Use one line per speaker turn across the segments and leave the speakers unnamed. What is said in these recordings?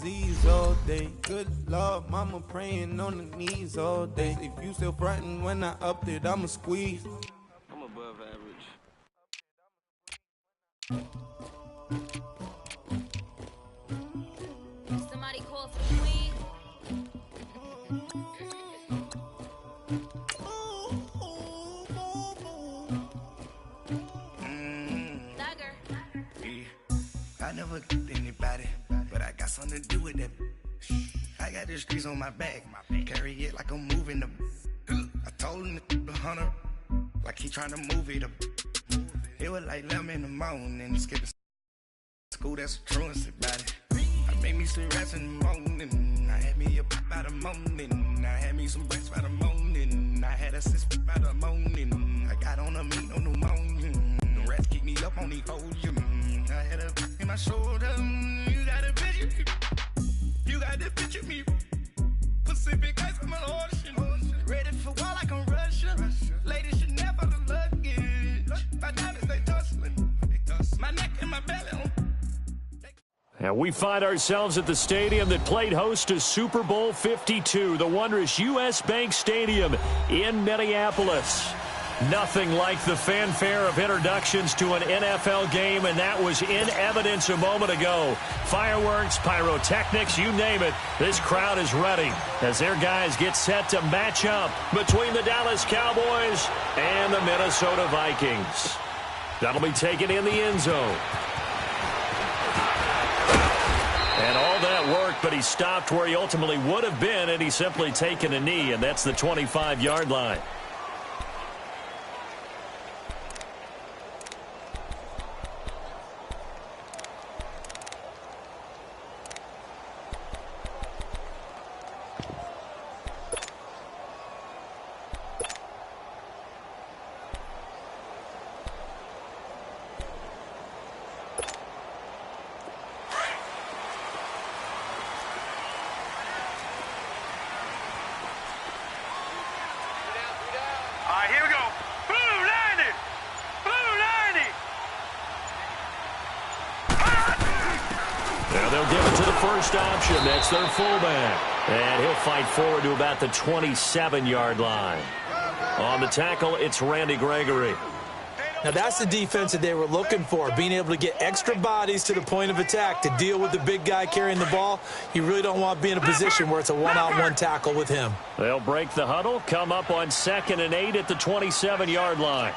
disease all day. Good Lord, mama praying on the knees all day. If you still frontin' when I upped it, I'ma squeeze.
I'm above average.
Somebody call for the queen.
I never killed anybody, but I got something to do with that. I got the streets on my back, carry it like I'm moving them. I told him to 100, like he trying to move it up. It was like 11 in the morning, skipping school, that's the truancy about it. I made me some rats in the morning, I had me a pop by the morning, I had me some breaks by the morning, I had a sis by the morning, I got on a meat on the morning, the rats keep me up on the podium. I had a in my shoulder. You got a picture me. You got to picture me. Pacific ice on my ocean. Ready for war like I'm Russia. Ladies should never the luggage. My diamonds they tussling. My neck and my belly.
And we find ourselves at the stadium that played host to Super Bowl 52, the wondrous U.S. Bank Stadium in Minneapolis. Nothing like the fanfare of introductions to an NFL game, and that was in evidence a moment ago. Fireworks, pyrotechnics, you name it, this crowd is ready as their guys get set to match up between the Dallas Cowboys and the Minnesota Vikings. That'll be taken in the end zone. And all that worked, but he stopped where he ultimately would have been, and he's simply taken a knee, and that's the 25-yard line. Option. That's their fullback. And he'll fight forward to about the 27-yard line. On the tackle, it's Randy Gregory.
Now, that's the defense that they were looking for, being able to get extra bodies to the point of attack to deal with the big guy carrying the ball. You really don't want to be in a position where it's a one-on-one tackle with him.
They'll break the huddle, come up on 2nd and 8 at the 27-yard line.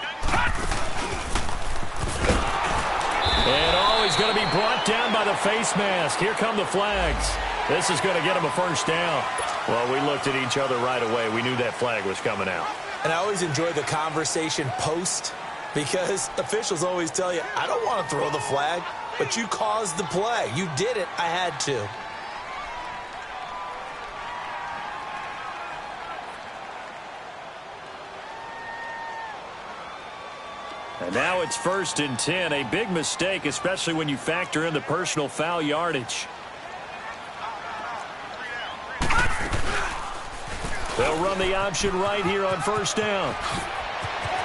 And, he's going to be brought down by the face mask. Here come the flags. This is going to get him a first down. Well, we looked at each other right away. We knew that flag was coming out.
And I always enjoy the conversation post because officials always tell you, I don't want to throw the flag, but you caused the play. You did it. I had to.
And now it's 1st and 10. A big mistake, especially when you factor in the personal foul yardage. They'll run the option right here on 1st down.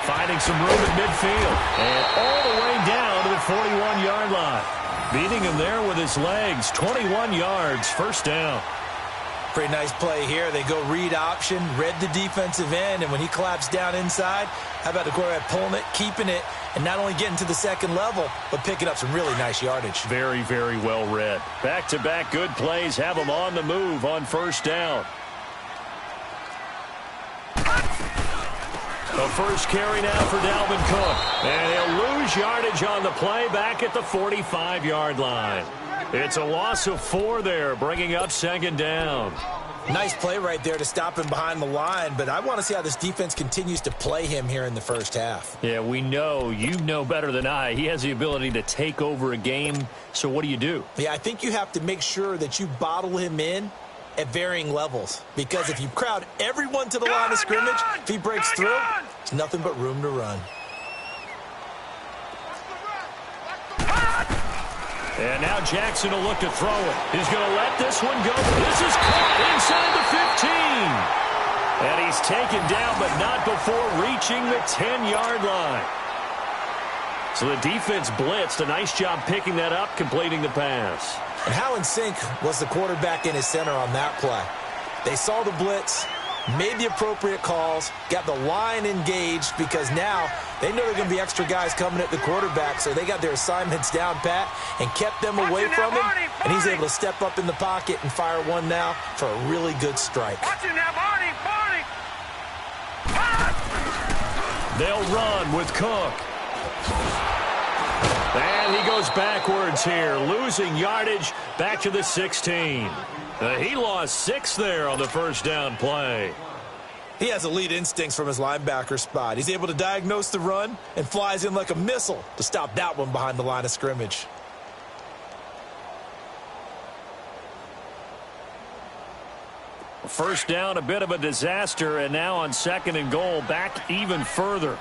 Finding some room at midfield. And all the way down to the 41-yard line. Beating him there with his legs. 21 yards, 1st down.
Pretty nice play here. They go read option, read the defensive end, and when he collapsed down inside, how about the quarterback pulling it, keeping it, and not only getting to the 2nd level, but picking up some really nice yardage.
Very, very well read. Back-to-back good plays have him on the move on 1st down. The first carry now for Dalvin Cook. And he'll lose yardage on the play back at the 45-yard line. It's a loss of 4 there, bringing up 2nd down.
Nice play right there to stop him behind the line, but I want to see how this defense continues to play him here in the first half.
Yeah, we know. You know better than I. He has the ability to take over a game, so what do?
Yeah, I think you have to make sure that you bottle him in at varying levels, because if you crowd everyone to the line of scrimmage, if he breaks through, there's nothing but room to run.
And now Jackson will look to throw it. He's going to let this one go. This is caught inside the 15. And he's taken down, but not before reaching the 10-yard line. So the defense blitzed. A nice job picking that up, completing the pass.
And how in sync was the quarterback and his center on that play? They saw the blitz, made the appropriate calls, got the line engaged because now they know there are going to be extra guys coming at the quarterback, so they got their assignments down pat and kept them away from him, and he's able to step up in the pocket and fire one now for a really good strike.
They'll run with Cook. And he goes backwards here, losing yardage back to the 16. He lost 6 there on the first down play.
He has elite instincts from his linebacker spot. He's able to diagnose the run and flies in like a missile to stop that one behind the line of scrimmage.
First down, a bit of a disaster, and now on 2nd and goal, back even further.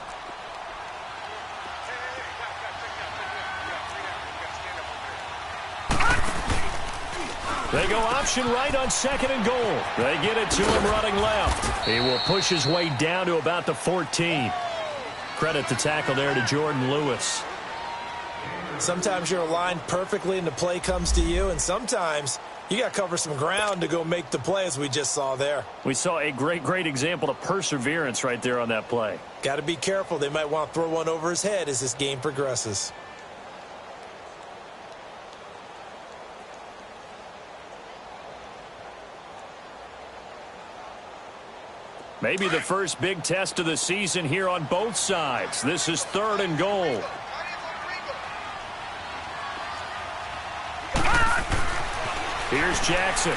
They go option right on 2nd and goal. They get it to him running left. He will push his way down to about the 14. Credit the tackle there to Jordan Lewis.
Sometimes you're aligned perfectly and the play comes to you, and sometimes you got to cover some ground to go make the play, as we just saw there.
We saw a great example of perseverance right there on that play.
Got to be careful. They might want to throw one over his head as this game progresses.
Maybe the first big test of the season here on both sides. This is 3rd and goal. Here's Jackson.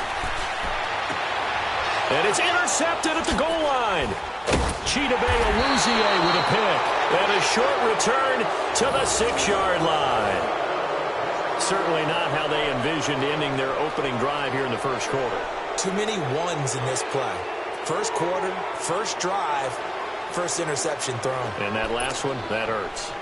And it's intercepted at the goal line. Chidobe Awuzie with a pick. And a short return to the 6-yard line. Certainly not how they envisioned ending their opening drive here in the first quarter.
Too many ones in this play. First quarter, first drive, first interception thrown.
And that last one, that hurts.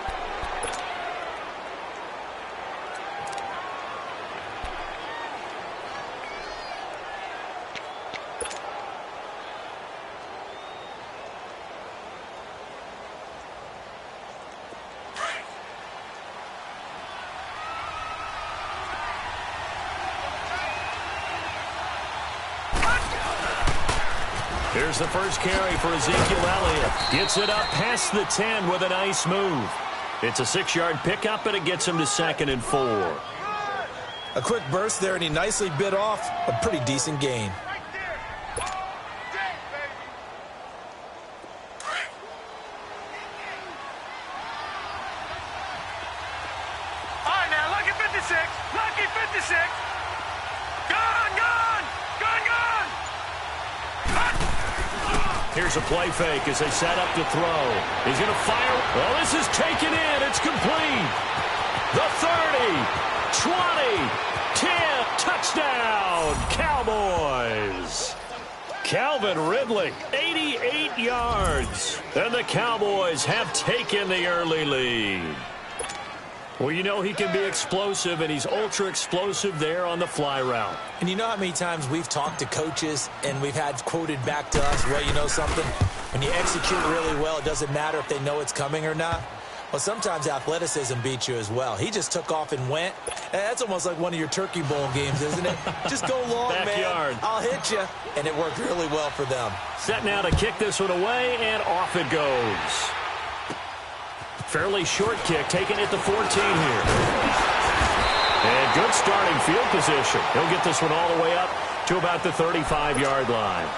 Here's the first carry for Ezekiel Elliott. Gets it up past the 10 with a nice move. It's a 6-yard pickup, and it gets him to 2nd and 4.
A quick burst there, and he nicely bit off a pretty decent gain.
All right, now, lucky 56. Lucky 56.
Here's a play fake as they set up to throw. He's going to fire. Well, this is taken in. It's complete. The 30, 20, 10, touchdown, Cowboys. Calvin Ridley, 88 yards. And the Cowboys have taken the early lead. Well, you know he can be explosive, and he's ultra-explosive there on the fly route.
And you know how many times we've talked to coaches and we've had quoted back to us, well, you know something? When you execute really well, it doesn't matter if they know it's coming or not. Well, sometimes athleticism beats you as well. He just took off and went. That's almost like one of your Turkey Bowl games, isn't it? Just go long,
Backyard.
man. I'll hit you. And it worked really well for them.
Set now to kick this one away, and off it goes. Fairly short kick, taken at the 14 here. And good starting field position. He'll get this one all the way up to about the 35-yard line.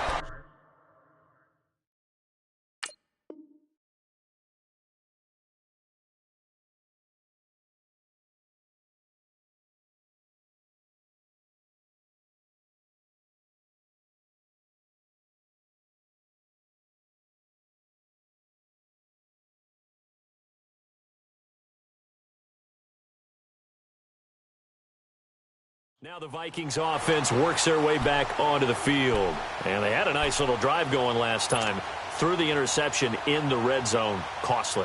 Now the Vikings offense works their way back onto the field. And they had a nice little drive going last time. Threw the interception in the red zone. Costly.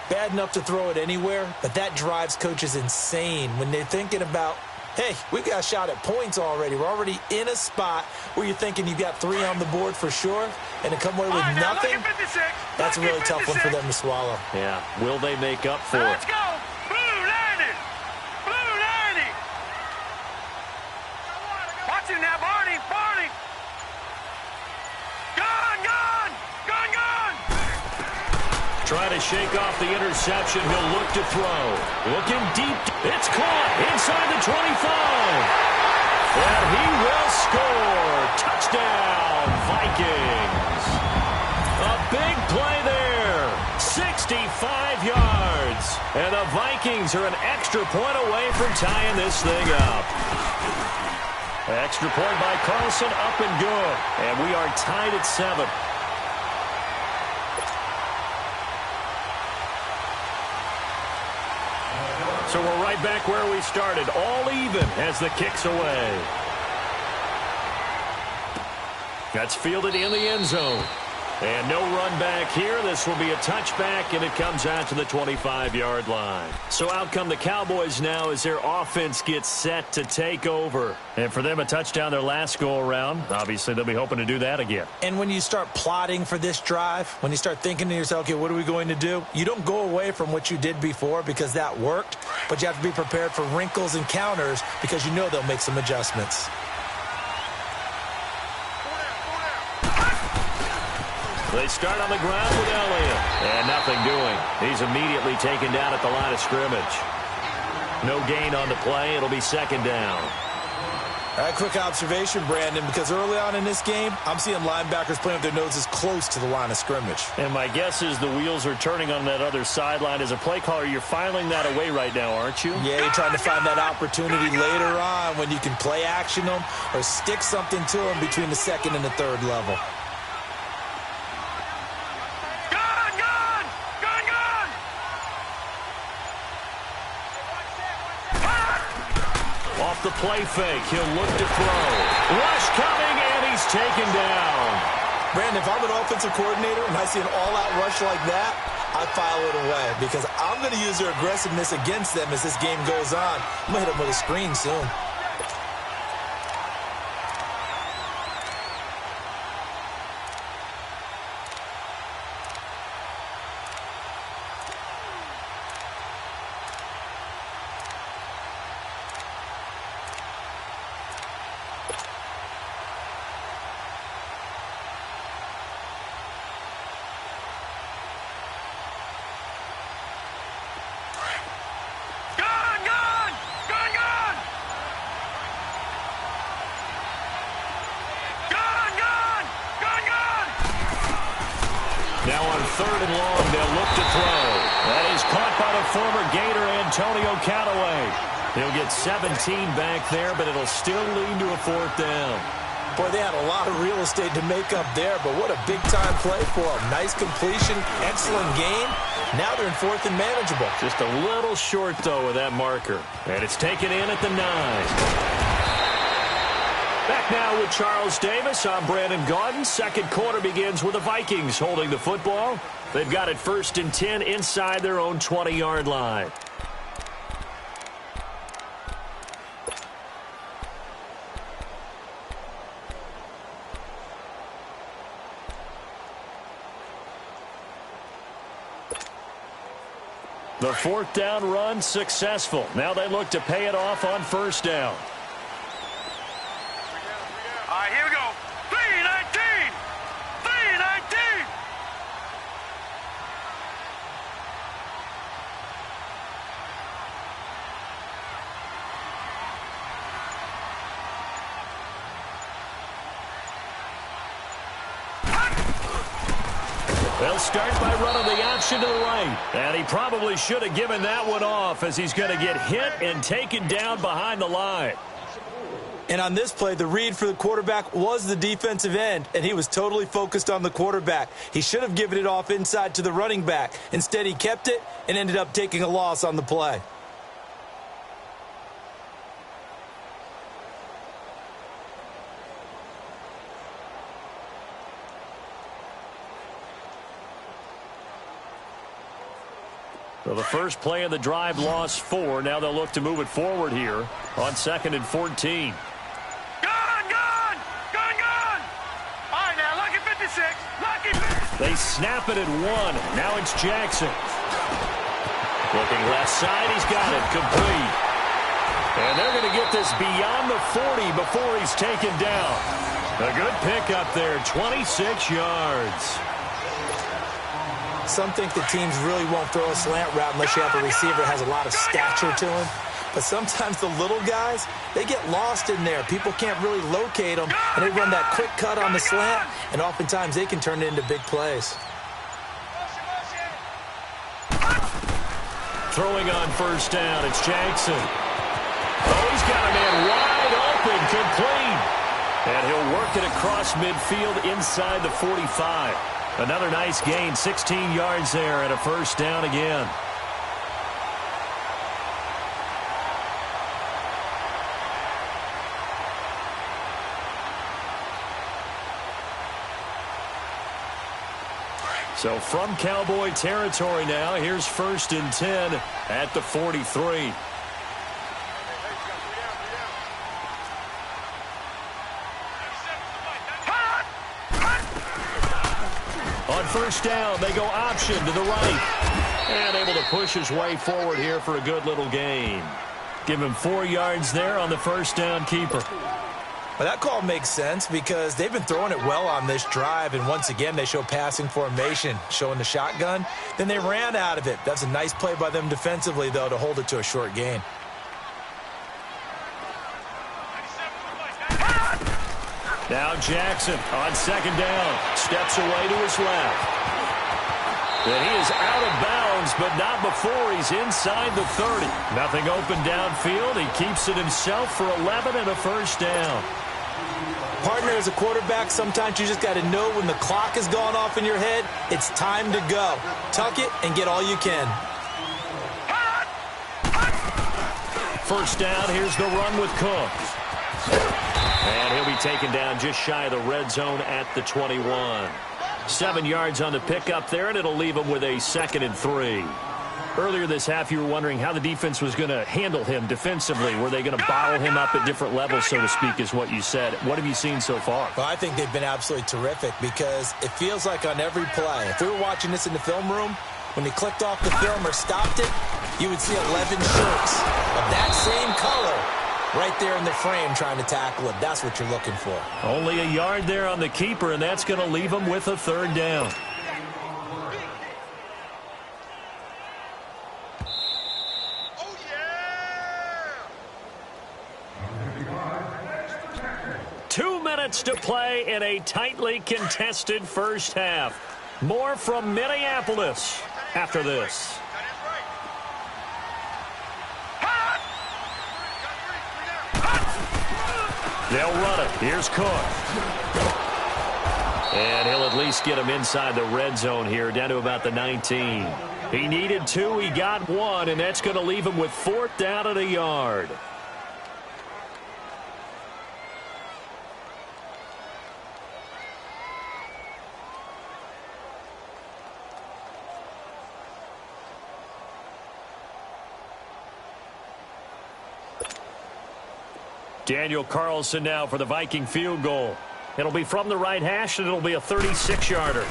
Bad enough to throw it anywhere, but that drives coaches insane when they're thinking about hey, we've got a shot at points already. We're already in a spot where you're thinking you've got 3 on the board for sure, and to come away with nothing, that's a really tough one for them to swallow.
Yeah, will they make up for it?
Let's go! Blue 90! Blue 90! Watch it now, Barney! Barney! Gone! Gone! Gone! Gone!
Trying to shake off the interception. He'll look to throw. Looking deep. It's caught inside the 25. And he will score. Touchdown, Vikings. A big play there. 65 yards. And the Vikings are an extra point away from tying this thing up. Extra point by Carlson, up and good. And we are tied at 7. So we're right back where we started, all even as the kick's away. That's fielded in the end zone. And no run back here. This will be a touchback, and it comes out to the 25-yard line. So out come the Cowboys now as their offense gets set to take over. And for them, a touchdown their last go-around. Obviously, they'll be hoping to do that again.
And when you start plotting for this drive, when you start thinking to yourself, okay, what are we going to do? You don't go away from what you did before because that worked, but you have to be prepared for wrinkles and counters because you know they'll make some adjustments.
They start on the ground with Elliott. And nothing doing. He's immediately taken down at the line of scrimmage. No gain on the play. It'll be second down.
All right, quick observation, Brandon, because early on in this game, I'm seeing linebackers playing with their noses close to the line of scrimmage.
And my guess is the wheels are turning on that other sideline. As a play caller, you're filing that away right now, aren't you?
Yeah, you're trying to find that opportunity later on when you can play action them or stick something to them between the second and the third level.
The play fake. He'll look to throw. Rush coming, and he's taken down.
Brandon, if I'm an offensive coordinator and I see an all-out rush like that, I file it away because I'm going to use their aggressiveness against them as this game goes on. I'm going to hit them with a screen soon.
Now on 3rd and long, they'll look to throw. That is caught by the former Gator, Antonio Callaway. He'll get 17 back there, but it'll still lead to a 4th down.
Boy, they had a lot of real estate to make up there, but what a big-time play for them. Nice completion, excellent game. Now they're in 4th and manageable.
Just a little short, though, with that marker. And it's taken in at the 9. Back now with Charles Davis. I'm Brandon Gaudin. Second quarter begins with the Vikings holding the football. They've got it 1st and 10 inside their own 20-yard line. The 4th down run successful. Now they look to pay it off on 1st down.
All right, here we go. 3-19! 3-19!
They'll start by running the option to the right. And he probably should have given that one off as he's going to get hit and taken down behind the line.
And on this play, the read for the quarterback was the defensive end, and he was totally focused on the quarterback. He should have given it off inside to the running back. Instead, he kept it and ended up taking a loss on the play.
So the first play of the drive lost 4. Now they'll look to move it forward here on 2nd and 14. They snap it at 1. Now it's Jackson. Looking left side. He's got it. Complete. And they're going to get this beyond the 40 before he's taken down. A good pickup there. 26 yards.
Some think the teams really won't throw a slant route unless you have a receiver that has a lot of stature to him. But sometimes the little guys, they get lost in there. People can't really locate them, and they run that quick cut on the slant, and oftentimes they can turn it into big plays.
Throwing on first down, it's Jackson. Oh, he's got a man wide open, complete. And he'll work it across midfield inside the 45. Another nice gain, 16 yards there, and a first down again. So from Cowboy territory now, here's 1st and 10 at the 43. On first down, they go option to the right. And able to push his way forward here for a good little gain. Give him 4 yards there on the first down keeper.
Well, that call makes sense because they've been throwing it well on this drive, and once again they show passing formation, showing the shotgun. Then they ran out of it. That's a nice play by them defensively, though, to hold it to a short gain.
Now Jackson on 2nd down. Steps away to his left. And he is out of bounds, but not before he's inside the 30. Nothing open downfield. He keeps it himself for 11 and a first down.
Partner, as a quarterback, sometimes you just got to know when the clock has gone off in your head, it's time to go. Tuck it and get all you can.
First down, here's the run with Cook. And he'll be taken down just shy of the red zone at the 21. 7 yards on the pickup there, and it'll leave him with a 2nd and 3. Earlier this half, you were wondering how the defense was going to handle him defensively. Were they going to bottle him up at different levels, so to speak, is what you said. What have you seen so far?
Well, I think they've been absolutely terrific because it feels like on every play, if we were watching this in the film room, when they clicked off the film or stopped it, you would see 11 shirts of that same color right there in the frame trying to tackle it. That's what you're looking for.
Only a yard there on the keeper, and that's going to leave him with a 3rd down.
Oh, yeah!
2 minutes to play in a tightly contested first half. More from Minneapolis after this. They'll run it. Here's Cook. And he'll at least get him inside the red zone here, down to about the 19. He needed 2. He got 1, and that's going to leave him with 4th down at a yard. Daniel Carlson now for the Viking field goal. It'll be from the right hash, and it'll be a 36-yarder.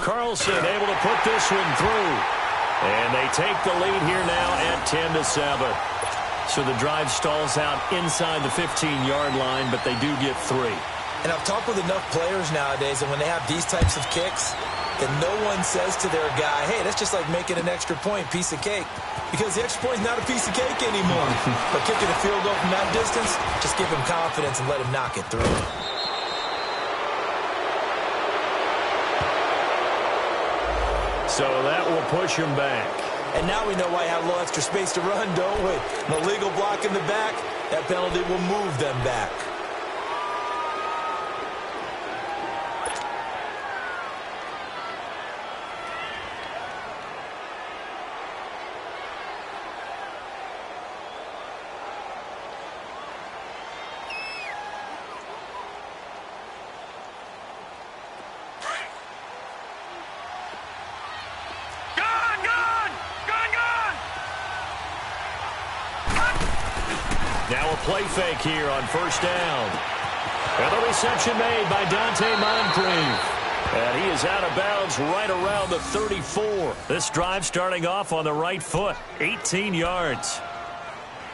Carlson able to put this one through. And they take the lead here now at 10-7. So the drive stalls out inside the 15-yard line, but they do get 3.
And I've talked with enough players nowadays, and when they have these types of kicks, that no one says to their guy, hey, that's just like making an extra point, piece of cake. Because the extra point is not a piece of cake anymore. But kicking a field goal from that distance, just give him confidence and let him knock it through.
So that will push him back.
And now we know why you have a little extra space to run, don't we? An illegal block in the back, that penalty will move them back.
Gone, gone!
play fake here on first down. And the reception made by Dante Moncrief. And he is out of bounds right around the 34. This drive starting off on the right foot. 18 yards.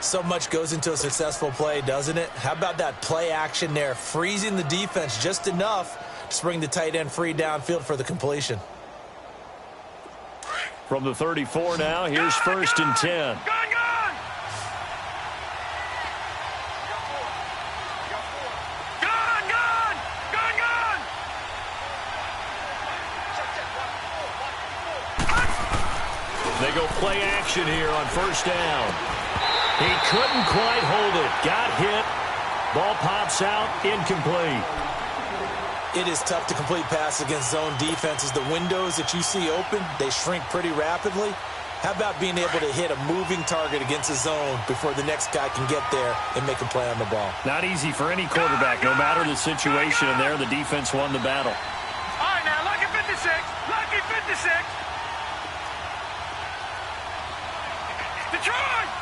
So much goes into a successful play, doesn't it? How about that play action there? Freezing the defense just enough to bring the tight end free downfield for the completion.
From the 34 now, here's first and 10. They go play action here on first down. He couldn't quite hold it. Got hit. Ball pops out. Incomplete.
It is tough to complete pass against zone defenses. The windows that you see open, they shrink pretty rapidly. How about being able to hit a moving target against a zone before the next guy can get there and make a play on the ball?
Not easy for any quarterback, no matter the situation. And there, the defense won the battle.
All right, now, lucky 56. Lucky 56.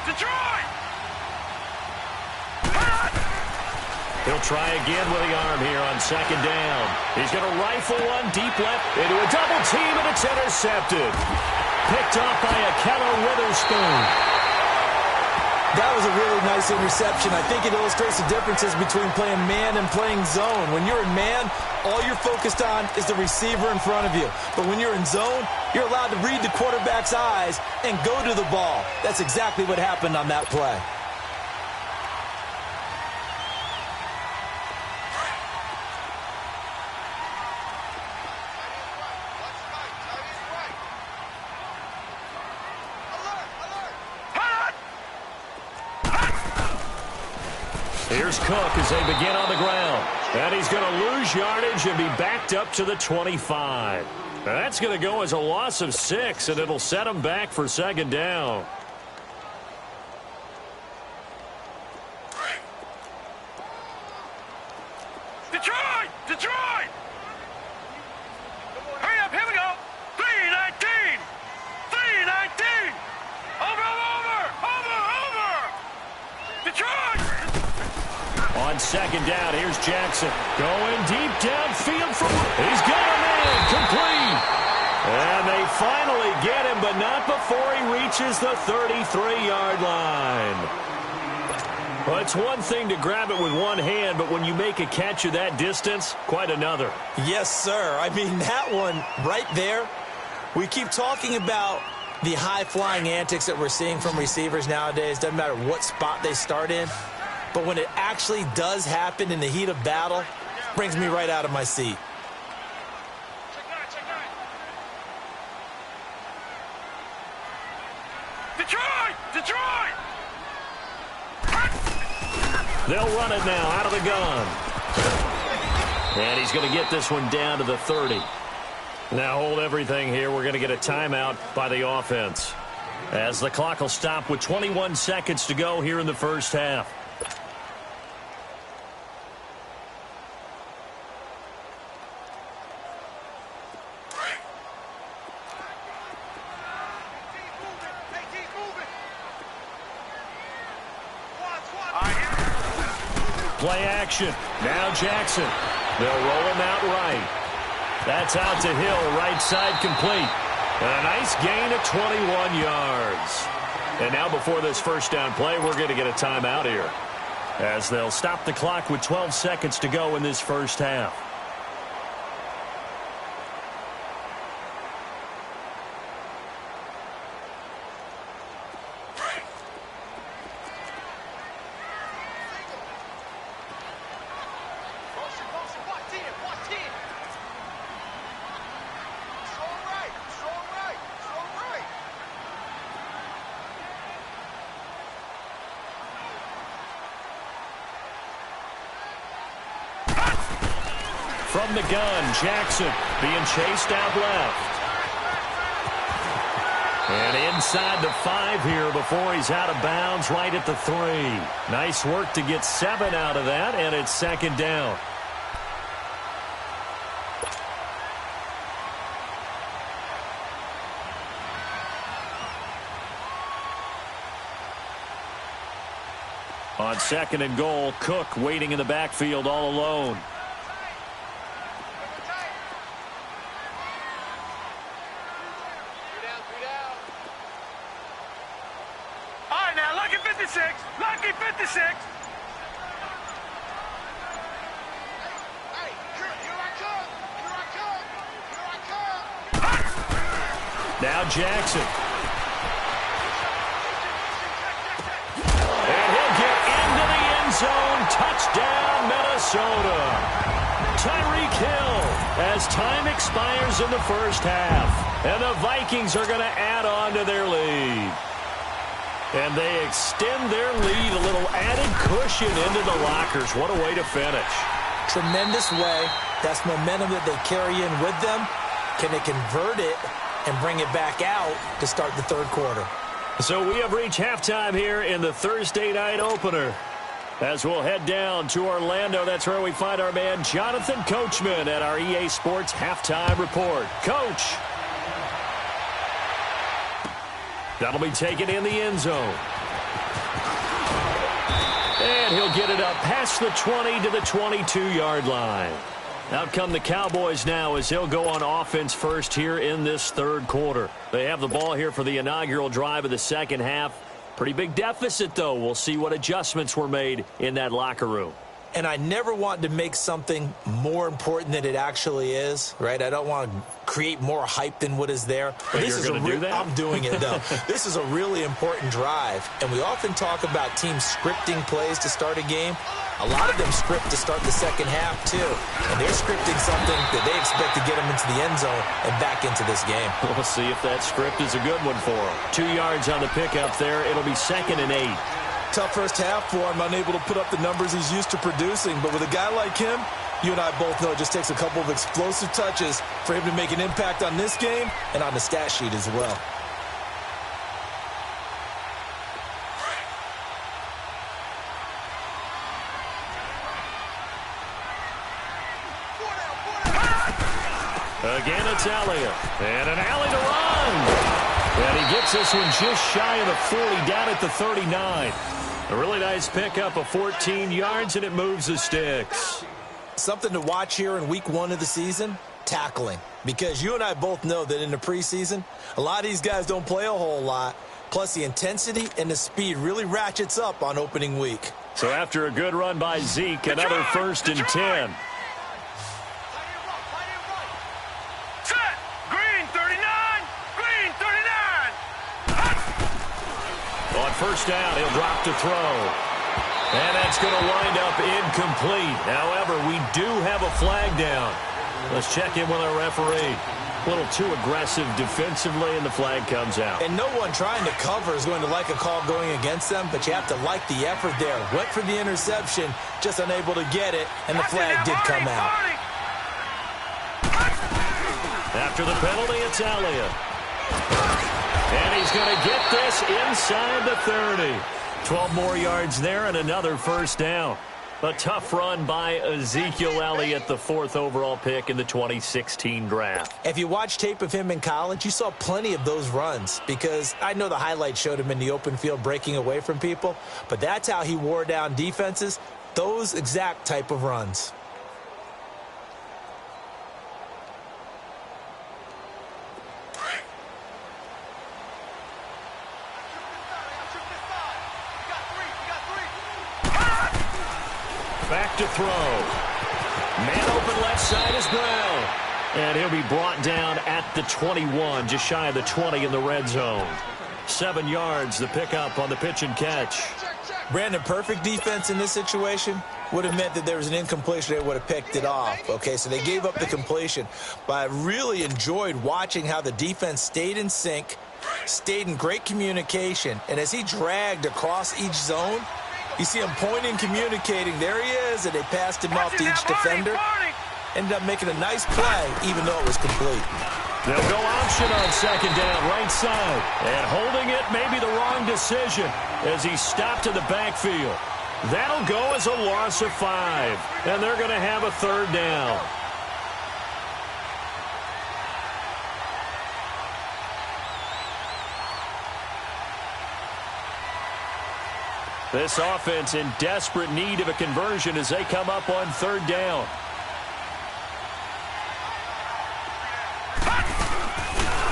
Detroit!
He'll try again with the arm here on second down. He's going to rifle one deep left into a double team, and it's intercepted. Picked off by Akello Witherspoon.
That was a really nice interception. I think it illustrates the differences between playing man and playing zone. When you're in man, all you're focused on is the receiver in front of you. But when you're in zone, you're allowed to read the quarterback's eyes and go to the ball. That's exactly what happened on that play.
Here's Cook as they begin on the ground. And he's going to lose yardage and be backed up to the 25. That's going to go as a loss of 6, and it'll set him back for second down.
Detroit! Hurry up, here we go. 3-19. Over. Detroit!
On second down, here's Jackson. Going deep downfield for... He's got a man. Complete. And they finally get him, but not before he reaches the 33-yard line. Well, it's one thing to grab it with one hand, but when you make a catch of that distance, quite another.
Yes, sir. I mean, that one right there, we keep talking about the high-flying antics that we're seeing from receivers nowadays. Doesn't matter what spot they start in. But when it actually does happen in the heat of battle, it brings me right out of my seat.
Detroit!
They'll run it now out of the gun. And he's going to get this one down to the 30. Now hold everything here. We're going to get a timeout by the offense, as the clock will stop with 21 seconds to go here in the first half. Play action. Now Jackson. They'll roll him out right. That's out to Hill, right side complete. And a nice gain of 21 yards. And now before this first down play, we're going to get a timeout here, as they'll stop the clock with 12 seconds to go in this first half. From the gun, Jackson being chased out left. And inside the 5 here before he's out of bounds right at the 3. Nice work to get 7 out of that, and it's second down. On 2nd and goal, Cook waiting in the backfield all alone.
All right, now, lucky 56. Lucky 56.
Now Jackson. And he'll get into the end zone. Touchdown, Minnesota. Tyreek Hill as time expires in the first half. And the Vikings are going to add on to their lead. And they extend their lead, a little added cushion into the lockers. What a way to finish.
Tremendous way. That's momentum that they carry in with them. Can they convert it and bring it back out to start the third quarter?
So we have reached halftime here in the Thursday night opener. As we'll head down to Orlando, that's where we find our man Jonathan Coachman at our EA Sports Halftime Report. Coach. That'll be taken in the end zone. And he'll get it up past the 20 to the 22-yard line. Out come the Cowboys now as he'll go on offense first here in this third quarter. They have the ball here for the inaugural drive of the second half. Pretty big deficit, though. We'll see what adjustments were made in that locker room.
And I never want to make something more important than it actually is, right? I don't want to create more hype than what is there.
But you're going to do that?
I'm doing it, though. This is a really important drive. And we often talk about teams scripting plays to start a game. A lot of them script to start the second half, too. And they're scripting something that they expect to get them into the end zone and back into this game.
We'll see if that script is a good one for them. 2 yards on the pickup there. It'll be 2nd and 8.
Tough first half for him, unable to put up the numbers he's used to producing. But with a guy like him, you and I both know it just takes a couple of explosive touches for him to make an impact on this game and on the stat sheet as well.
Again, it's Elliott. And an alley to run. And he gets this one just shy of the 40, down at the 39. A really nice pickup of 14 yards, and it moves the sticks.
Something to watch here in week 1 of the season, tackling. Because you and I both know that in the preseason, a lot of these guys don't play a whole lot. Plus, the intensity and the speed really ratchets up on opening week.
So after a good run by Zeke, another 1st and 10.
Set. Green 39. Green 39.
On first down, he'll drop to throw. And that's going to wind up incomplete. However, we do have a flag down. Let's check in with our referee. A little too aggressive defensively, and the flag comes out.
And no one trying to cover is going to like a call going against them, but you have to like the effort there. Went for the interception, just unable to get it, and the flag did come out.
After the penalty, it's Elliott. And he's going to get this inside the 30. 12 more yards there and another first down. A tough run by Ezekiel Elliott, the 4th overall pick in the 2016 draft.
If you watch tape of him in college, you saw plenty of those runs because I know the highlights showed him in the open field breaking away from people, but that's how he wore down defenses, those exact type of runs.
Back to throw. Man open left side is Brown. And he'll be brought down at the 21, just shy of the 20 in the red zone. 7 yards, the pickup on the pitch and catch.
Brandon, perfect defense in this situation would have meant that there was an incompletion. They would have picked it off. Okay, so they gave up the completion. But I really enjoyed watching how the defense stayed in sync, stayed in great communication. And as he dragged across each zone, you see him pointing, communicating. There he is, and they passed him off to each defender. Ended up making a nice play, even though it was complete.
They'll go option on 2nd down, right side. And holding it may be the wrong decision as he stopped in the backfield. That'll go as a loss of 5. And they're going to have a 3rd down. This offense in desperate need of a conversion as they come up on third down.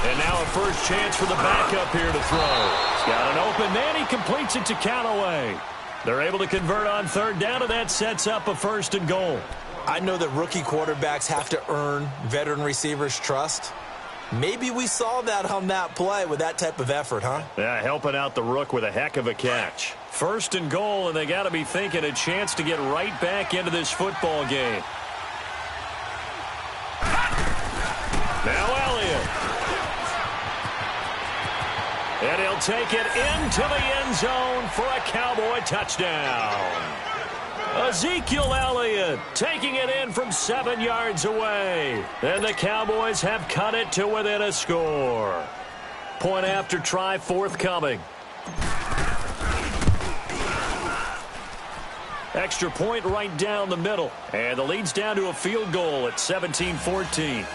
And now a first chance for the backup here to throw. He's got an open man. He completes it to Callaway. They're able to convert on third down, and that sets up a 1st and goal.
I know that rookie quarterbacks have to earn veteran receivers' trust. Maybe we saw that on that play with that type of effort, huh?
Yeah, helping out the rook with a heck of a catch. 1st and goal, and they got to be thinking a chance to get right back into this football game. Now Elliott. And he'll take it into the end zone for a Cowboy touchdown. Ezekiel Elliott taking it in from 7 yards away. And the Cowboys have cut it to within a score. Point after try forthcoming. Extra point right down the middle. And the lead's down to a field goal at 17-14.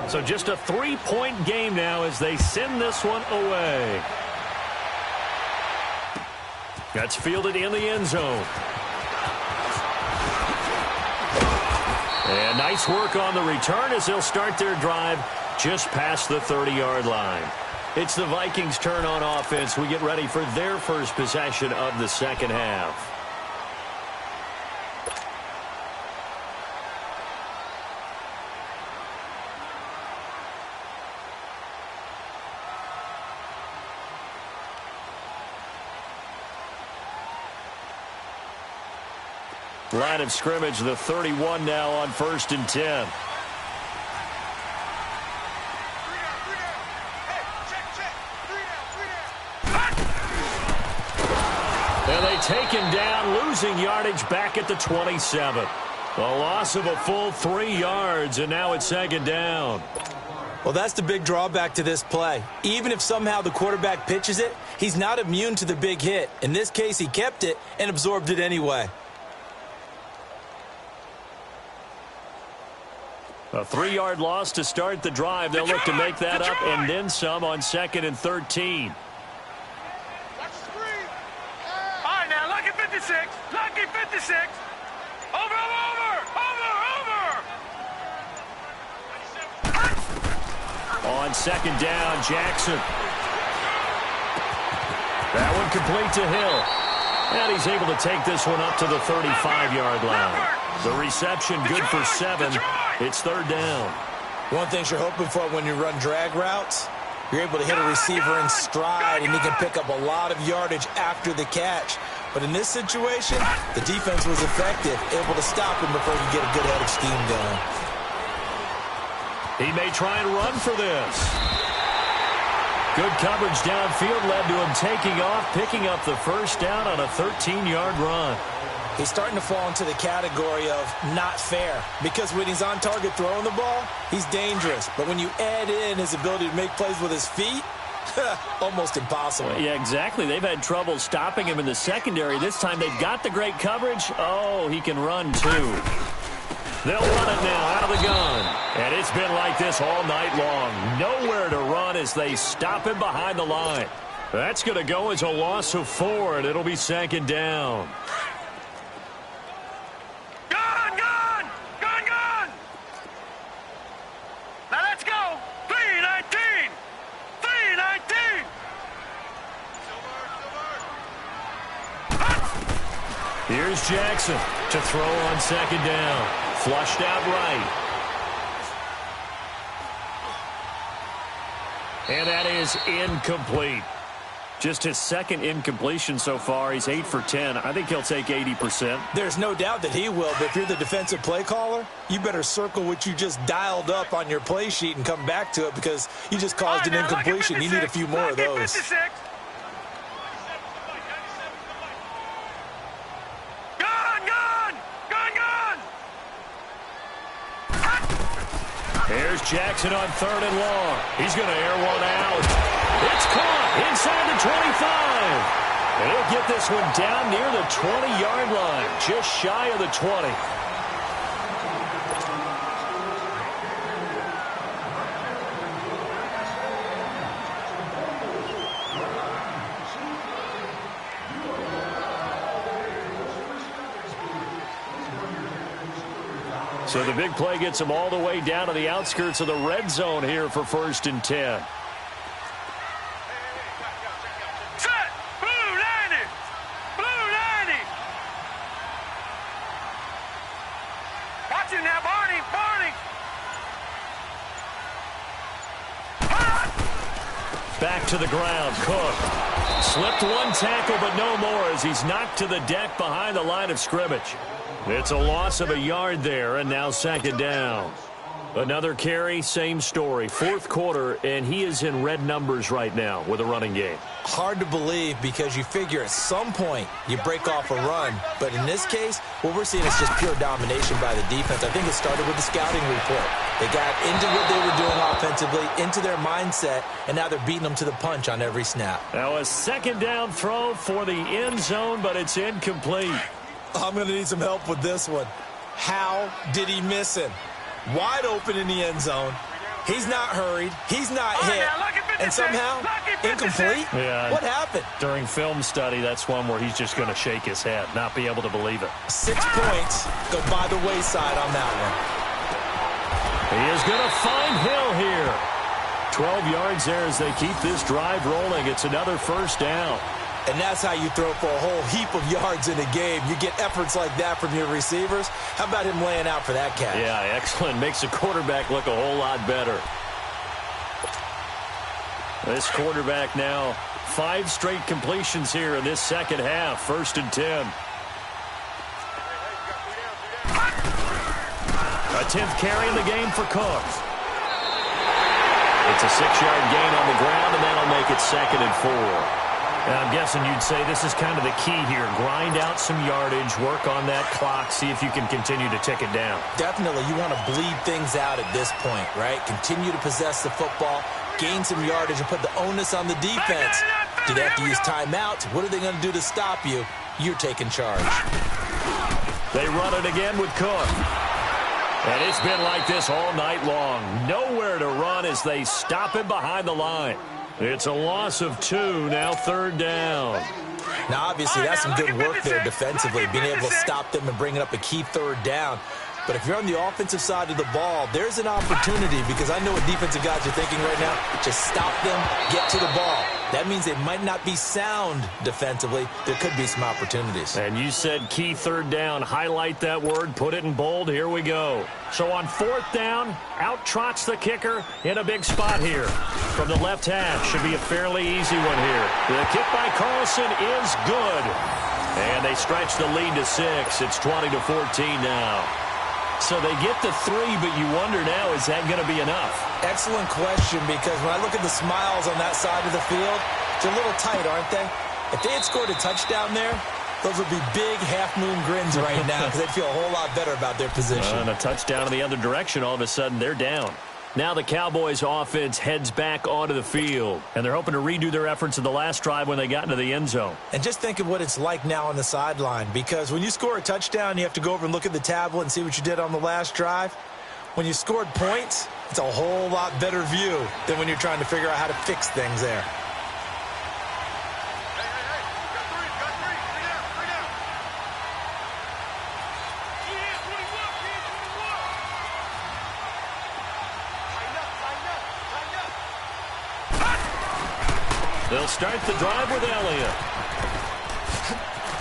So just a 3-point game now as they send this one away. That's fielded in the end zone. And nice work on the return as they'll start their drive just past the 30-yard line. It's the Vikings' turn on offense. We get ready for their first possession of the second half. Line of scrimmage, the 31 now on 1st and 10. And they take him down, losing yardage back at the 27. A loss of a full 3 yards, and now it's 2nd down.
Well, that's the big drawback to this play. Even if somehow the quarterback pitches it, he's not immune to the big hit. In this case, he kept it and absorbed it anyway.
A 3-yard loss to start the drive. They'll look to make that up and then some on 2nd and 13.
All right, now, lucky 56. Lucky 56. Over.
On 2nd down, Jackson. That one complete to Hill. And he's able to take this one up to the 35-yard line. The reception good for 7. It's 3rd down.
One thing you're hoping for when you run drag routes, you're able to hit a receiver in stride, and he can pick up a lot of yardage after the catch. But in this situation, the defense was effective, able to stop him before he could get a good head of steam going.
He may try and run for this. Good coverage downfield led to him taking off, picking up the 1st down on a 13-yard run.
He's starting to fall into the category of not fair, because when he's on target throwing the ball, he's dangerous. But when you add in his ability to make plays with his feet, almost impossible.
Yeah, exactly. They've had trouble stopping him in the secondary. This time they've got the great coverage. Oh, he can run too. They'll run it now out of the gun. And it's been like this all night long. Nowhere to run as they stop him behind the line. That's going to go as a loss of 4, and it'll be 2nd down.
Now let's go. 3-19. 3-19.
Here's Jackson to throw on 2nd down. Flushed out right. And that is incomplete. Just his 2nd incompletion so far. He's 8 for 10. I think he'll take 80%.
There's no doubt that he will, but if you're the defensive play caller, you better circle what you just dialed up on your play sheet and come back to it, because you just caused an incompletion. You need a few more of those.
56.
Here's Jackson on 3rd and long. He's going to air one out. It's caught inside the 25. And he'll get this one down near the 20-yard line, just shy of the 20. So the big play gets them all the way down to the outskirts of the red zone here for 1st and 10.
Set! Blue 90! Blue 90! Watch it now, Barney! Barney!
Back to the ground, Cook. Slipped one tackle, but no more as he's knocked to the deck behind the line of scrimmage. It's a loss of a yard there, and now 2nd down. Another carry, same story. 4th quarter, and he is in red numbers right now with a running game.
Hard to believe because you figure at some point you break off a run. But in this case, what we're seeing is just pure domination by the defense. I think it started with the scouting report. They got into what they were doing offensively, into their mindset, and now they're beating them to the punch on every snap.
Now a 2nd down throw for the end zone, but it's incomplete.
I'm going to need some help with this one. How did he miss him? Wide open in the end zone. He's not hurried. He's not hit. And somehow, incomplete?
Yeah.
What happened?
During film study, that's one where he's just going to shake his head, not be able to believe it.
6 points go by the wayside on that one.
He is going to find Hill here. 12 yards there as they keep this drive rolling. It's another 1st down.
And that's how you throw for a whole heap of yards in a game. You get efforts like that from your receivers. How about him laying out for that catch?
Yeah, excellent. Makes the quarterback look a whole lot better. This quarterback now 5 straight completions here in this 2nd half. 1st and 10. A 10th carry in the game for Cook. It's a 6-yard gain on the ground, and that'll make it 2nd and 4. And I'm guessing you'd say this is kind of the key here. Grind out some yardage, work on that clock, see if you can continue to tick it down.
Definitely. You want to bleed things out at this point, right? Continue to possess the football, gain some yardage, and put the onus on the defense. Do they have to use timeouts? What are they going to do to stop you? You're taking charge.
They run it again with Cook. And it's been like this all night long. Nowhere to run as they stop him behind the line. It's a loss of 2, now 3rd down.
Now, obviously, that's some good work there defensively, being able to stop them and bringing up a key 3rd down. But if you're on the offensive side of the ball, there's an opportunity because I know what defensive guys are thinking right now. Just stop them, get to the ball. That means they might not be sound defensively. There could be some opportunities.
And you said key 3rd down. Highlight that word. Put it in bold. Here we go. So on 4th down, out trots the kicker in a big spot here. From the left half, should be a fairly easy one here. The kick by Carlson is good. And they stretch the lead to 6. It's 20-14 now. So they get the 3, but you wonder now, is that going to be enough?
Excellent question, because when I look at the smiles on that side of the field, they're a little tight, aren't they? If they had scored a touchdown there, those would be big half-moon grins right now because they'd feel a whole lot better about their position.
And a touchdown in the other direction, all of a sudden they're down. Now the Cowboys offense heads back onto the field, and they're hoping to redo their efforts in the last drive when they got into the end zone.
And just think of what it's like now on the sideline, because when you score a touchdown, you have to go over and look at the tablet and see what you did on the last drive. When you scored points, it's a whole lot better view than when you're trying to figure out how to fix things there.
They'll start the drive with Elliott.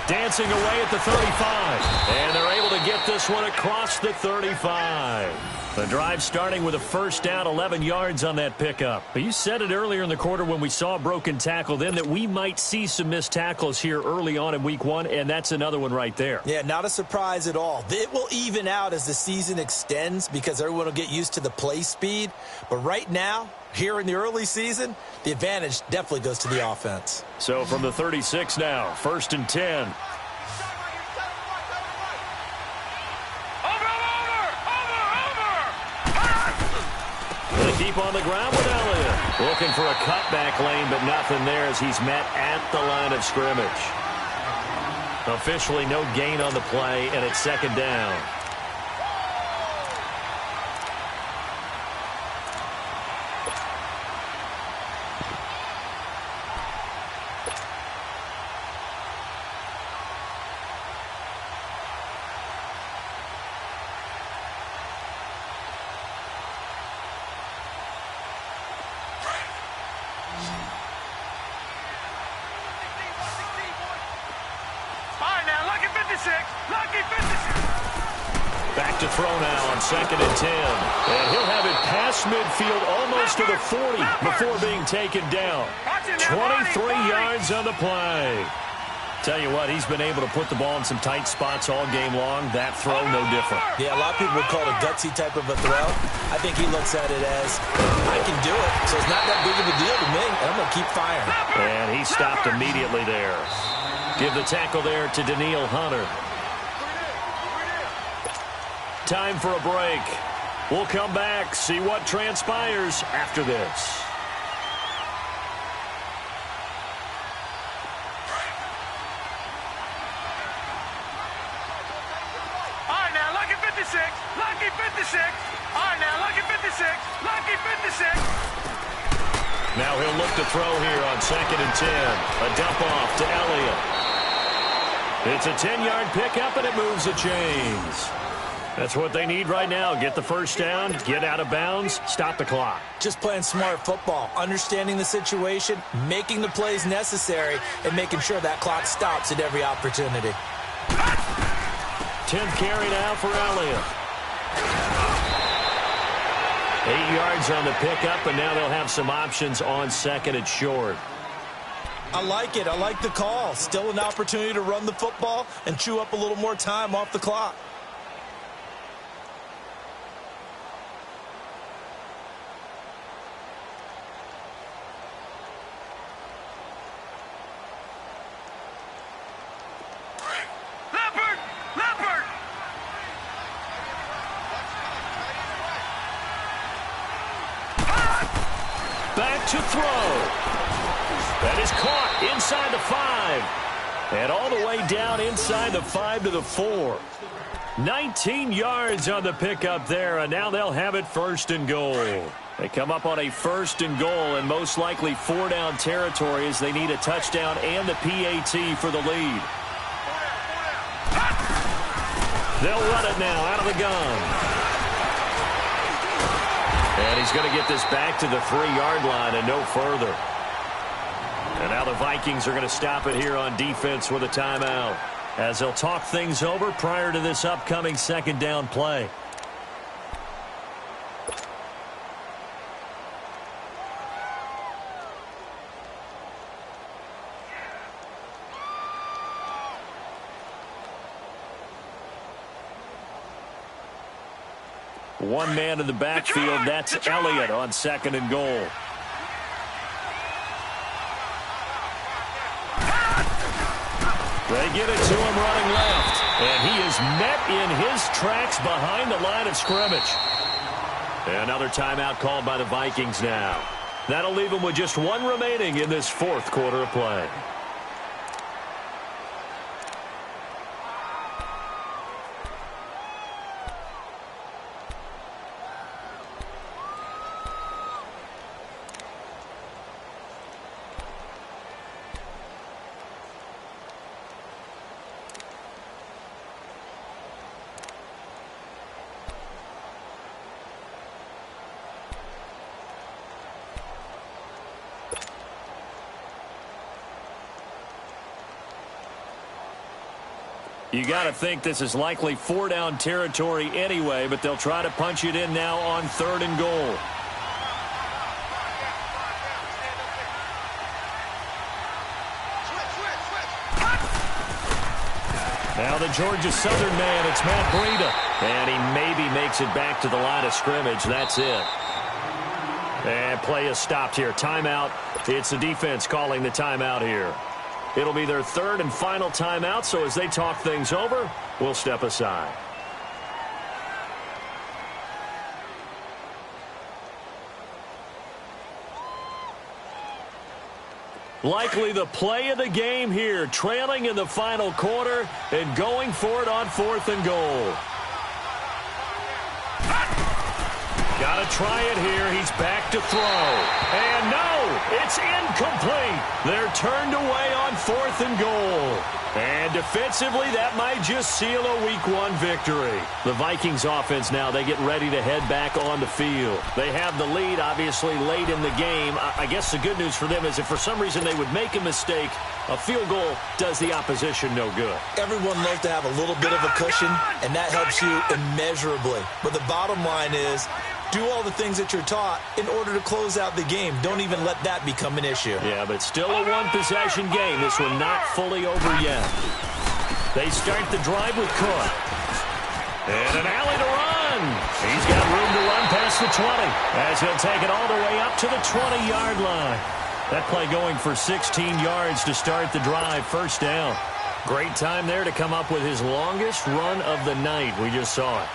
Dancing away at the 35. And they're able to get this one across the 35. The drive starting with a 1st down, 11 yards on that pickup. But you said it earlier in the quarter when we saw a broken tackle then that we might see some missed tackles here early on in week 1, and that's another one right there.
Yeah, not a surprise at all. It will even out as the season extends because everyone will get used to the play speed. But right now, here in the early season, the advantage definitely goes to the offense.
So from the 36 now, 1st and 10. They keep on the ground with Elliott. Looking for a cutback lane, but nothing there as he's met at the line of scrimmage. Officially no gain on the play, and it's 2nd down.
Lucky 56.
Back to throw now on 2nd and 10. And he'll have it past midfield almost to the 40 before being taken down. 23 yards on the play. Tell you what, he's been able to put the ball in some tight spots all game long. That throw, no different.
Yeah, a lot of people would call it a gutsy type of a throw. I think he looks at it as, I can do it, so it's not that big of a deal to me, and I'm going to keep firing.
And he stopped immediately there. Give the tackle there to Daniil Hunter. Time for a break. We'll come back, see what transpires after this.
Lucky 56. All right, now, lucky 56. Lucky 56.
Now he'll look to throw here on 2nd and 10. A dump off to Elliott. It's a 10-yard pickup, and it moves the chains. That's what they need right now. Get the first down, get out of bounds, stop the clock.
Just playing smart football, understanding the situation, making the plays necessary, and making sure that clock stops at every opportunity.
10th carry now for Elliott. 8 yards on the pickup, and now they'll have some options on 2nd and short.
I like it. I like the call. Still an opportunity to run the football and chew up a little more time off the clock.
Back to throw. That is caught inside the 5. And all the way down inside the 5 to the 4. 19 yards on the pickup there, and now they'll have it 1st and goal. They come up on a 1st and goal, and most likely 4-down territory as they need a touchdown and the PAT for the lead. They'll run it now out of the gun. And he's going to get this back to the 3-yard line and no further. And now the Vikings are going to stop it here on defense with a timeout, as they'll talk things over prior to this upcoming 2nd down play. One man in the backfield, that's Elliott on 2nd and goal. They give it to him running left, and he is met in his tracks behind the line of scrimmage. Another timeout called by the Vikings now. That'll leave them with just one remaining in this 4th quarter of play. You got to think this is likely 4-down territory anyway, but they'll try to punch it in now on 3rd and goal. Now the Georgia Southern man, it's Matt Breida. And he maybe makes it back to the line of scrimmage. That's it. And play is stopped here. Timeout. It's the defense calling the timeout here. It'll be their 3rd and final timeout, so as they talk things over, we'll step aside. Likely the play of the game here, trailing in the final quarter and going for it on 4th and goal. Got to try it here. He's back to throw. And no, it's incomplete. They're turned away on 4th and goal. And defensively, that might just seal a Week 1 victory. The Vikings offense now, they get ready to head back on the field. They have the lead, obviously, late in the game. I guess the good news for them is if for some reason they would make a mistake, a field goal does the opposition no good.
Everyone loves to have a little bit of a cushion, and that helps you immeasurably. But the bottom line is, do all the things that you're taught in order to close out the game. Don't even let that become an issue.
Yeah, but still a one-possession game. This one not fully over yet. They start the drive with Cook. And an alley to run. He's got room to run past the 20 as he'll take it all the way up to the 20-yard line. That play going for 16 yards to start the drive. First down. Great time there to come up with his longest run of the night. We just saw it.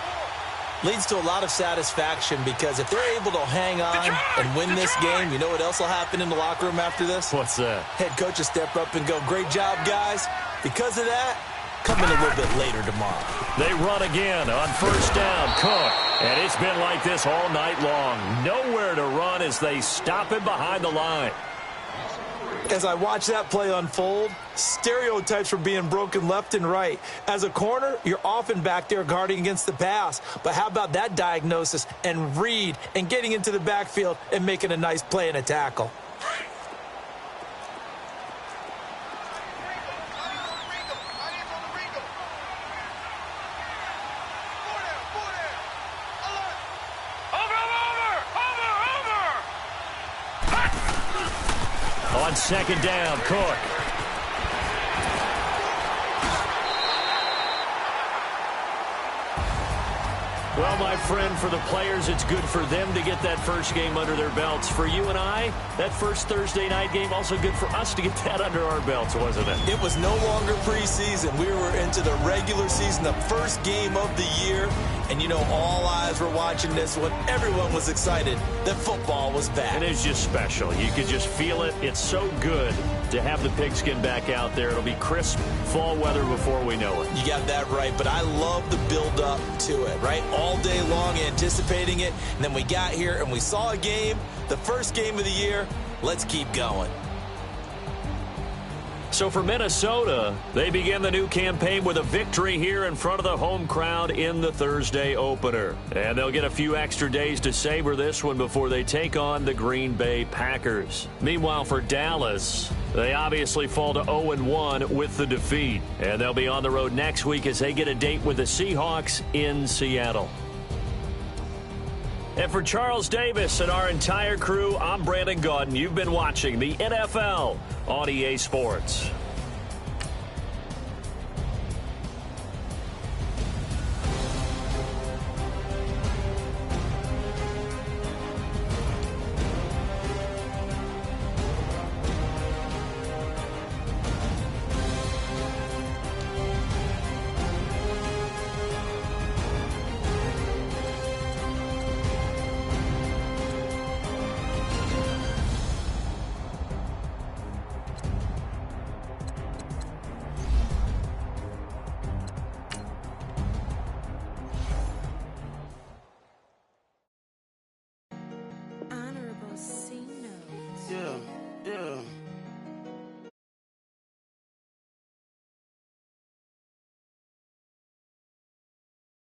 Leads to a lot of satisfaction because if they're able to hang on and win this game, you know what else will happen in the locker room after this?
What's that?
Head coach will step up and go, great job, guys. Because of that, come in a little bit later tomorrow.
They run again on first down. Cook. And it's been like this all night long. Nowhere to run as they stop him behind the line.
As I watch that play unfold, stereotypes were being broken left and right. As a corner, you're often back there guarding against the pass. But how about that diagnosis and read and getting into the backfield and making a nice play and a tackle?
On second down, Cook. Well, my friend, for the players, it's good for them to get that first game under their belts. For you and I, that first Thursday night game, also good for us to get that under our belts, wasn't it?
It was no longer preseason. We were into the regular season, the first game of the year. And, you know, all eyes were watching this one. Everyone was excited that football was back.
And it's just special. You could just feel it. It's so good to have the pigskin back out there. It'll be crisp fall weather before we know it.
You got that right, but I love the build-up to it, right? All day long anticipating it, and then we got here and we saw a game, the first game of the year. Let's keep going.
So for Minnesota, they begin the new campaign with a victory here in front of the home crowd in the Thursday opener. And they'll get a few extra days to savor this one before they take on the Green Bay Packers. Meanwhile, for Dallas, they obviously fall to 0-1 with the defeat. And they'll be on the road next week as they get a date with the Seahawks in Seattle. And for Charles Davis and our entire crew, I'm Brandon Gaudin. You've been watching the NFL on EA Sports.